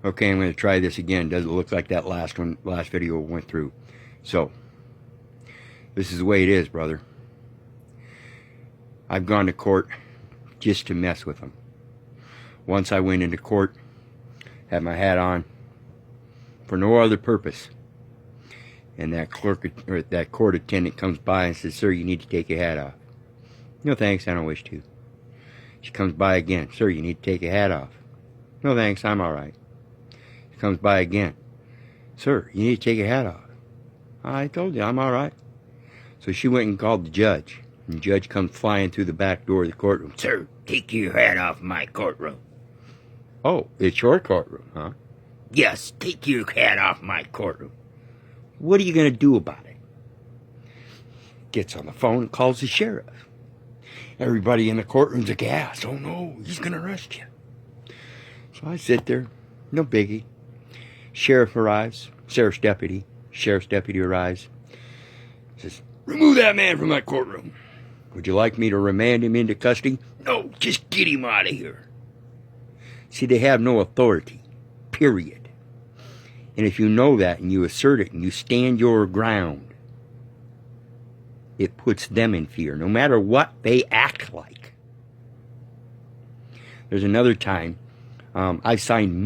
Okay, I'm going to try this again. Doesn't look like that last video went through. So, this is the way it is, brother. I've gone to court just to mess with them. Once I went into court, had my hat on for no other purpose. And that clerk or that court attendant comes by and says, "Sir, you need to take your hat off." "No thanks, I don't wish to." She comes by again. "Sir, you need to take your hat off." "No thanks, I'm all right." She comes by again. "Sir, you need to take your hat off." "I told you, I'm all right." So she went and called the judge. And the judge comes flying through the back door of the courtroom. "Sir, take your hat off my courtroom." "Oh, it's your courtroom, huh?" "Yes, take your hat off my courtroom." "What are you going to do about it?" Gets on the phone and calls the sheriff. Everybody in the courtroom's aghast. "Oh no, he's going to arrest you." So I sit there, no biggie. Sheriff arrives, sheriff's deputy arrives. Says, "Remove that man from my courtroom." "Would you like me to remand him into custody?" "No, just get him out of here." See, they have no authority, period. And if you know that and you assert it and you stand your ground, it puts them in fear, no matter what they act like. There's another time, I've signed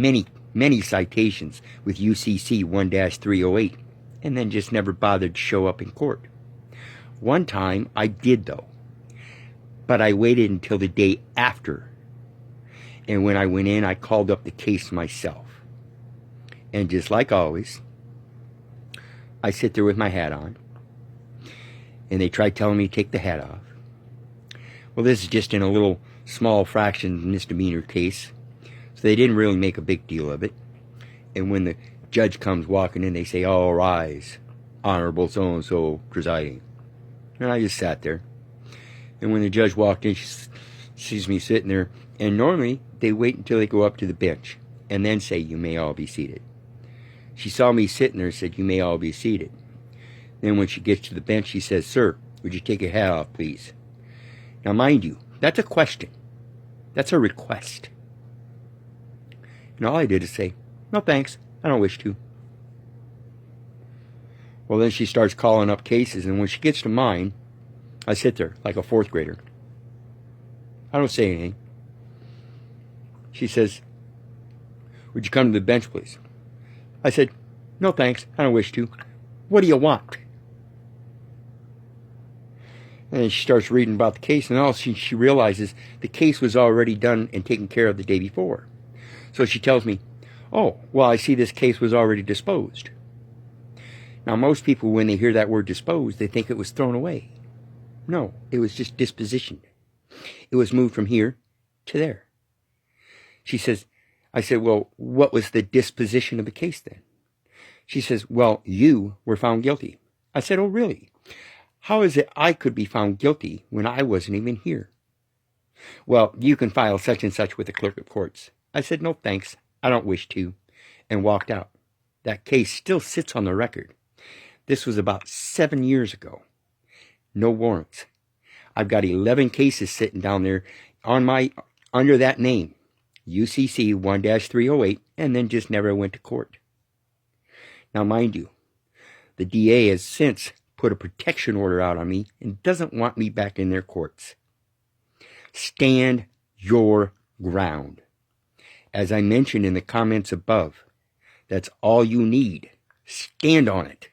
many citations with UCC 1-308 and then just never bothered to show up in court. One time I did, though, but I waited until the day after. And when I went in, I called up the case myself. And just like always, I sit there with my hat on, and they try telling me to take the hat off. Well, this is just in a little small fraction misdemeanor case, so they didn't really make a big deal of it. And when the judge comes walking in, they say, "All rise, Honorable so-and-so presiding." And I just sat there. And when the judge walked in, she sees me sitting there, and normally they wait until they go up to the bench and then say, "You may all be seated." She saw me sitting there and said, "You may all be seated." Then when she gets to the bench, she says, "Sir, would you take your hat off, please?" Now, mind you, that's a question. That's a request. And all I did is say, "No thanks, I don't wish to." Well, then she starts calling up cases, and when she gets to mine, I sit there like a fourth grader. I don't say anything. She says, "Would you come to the bench, please?" I said, "No thanks, I don't wish to. What do you want?" And then she starts reading about the case, and all she realizes the case was already done and taken care of the day before. So she tells me, "Oh, well, I see this case was already disposed." Now, most people, when they hear that word disposed, they think it was thrown away. No, it was just dispositioned. It was moved from here to there. She says, I said, "Well, what was the disposition of the case then?" She says, "Well, you were found guilty." I said, "Oh, really? How is it I could be found guilty when I wasn't even here?" "Well, you can file such and such with the clerk of courts." I said, "No, thanks. I don't wish to," and walked out. That case still sits on the record. This was about 7 years ago. No warrants. I've got 11 cases sitting down there under that name, UCC 1-308, and then just never went to court. Now, mind you, the DA has since put a protection order out on me and doesn't want me back in their courts. Stand your ground. As I mentioned in the comments above, that's all you need. Stand on it.